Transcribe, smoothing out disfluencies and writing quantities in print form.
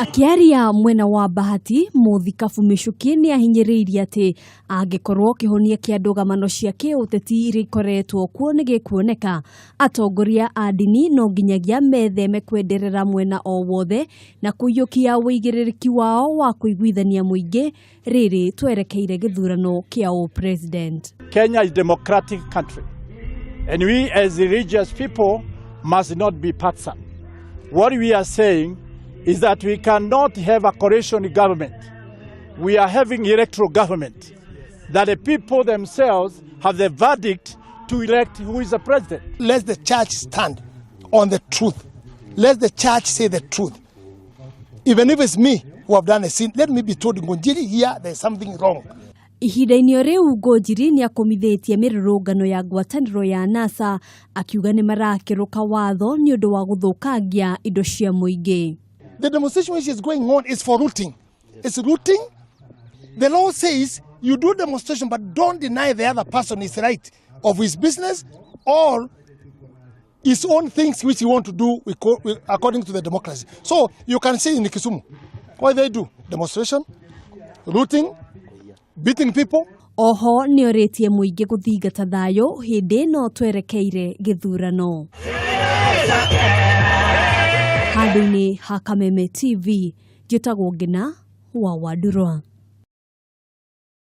Akiaria mwena wa Bahati, muthikabu Michuki ni ahinyiriirie ati angikorwo kihonia kia ndugamano cia kiuteti irikoretwo kuo ni gikuoneka. Atongoria a ndini no nginyagia metheme kwenderera mwena o wothe na kuyukia wigiririki wao wa kuiguithania muingi riri twerekeire githurano kia president. Kenya is a democratic country, and we as religious people must not be partisan. What we are saying is that we cannot have a coalition government. We are having electoral government, that the people themselves have the verdict to elect who is the president. Let the church stand on the truth. Let the church say the truth. Even if it's me who have done a sin, let me be told, Ngunjiri, here there's something wrong. Ihinda-inĩ riu Ngunjiri ni akomithitie mirurungano ya ngwataniro ya NASA akiuga ni marakiruka watho ni undu wa guthukangia indo cia muingi. The demonstration which is going on is for looting. It's looting. The law says you do demonstration, but don't deny the other person his right of his business or his own things which he want to do according to the democracy. So you can see in Kisumu what they do: demonstration, looting, beating people. Oho nioritie muingi guthingata thayo hindi no twerekeire githurano. Handũ-inĩ ha Kameme TV, njĩtagwo Ngina wa Wandurwa.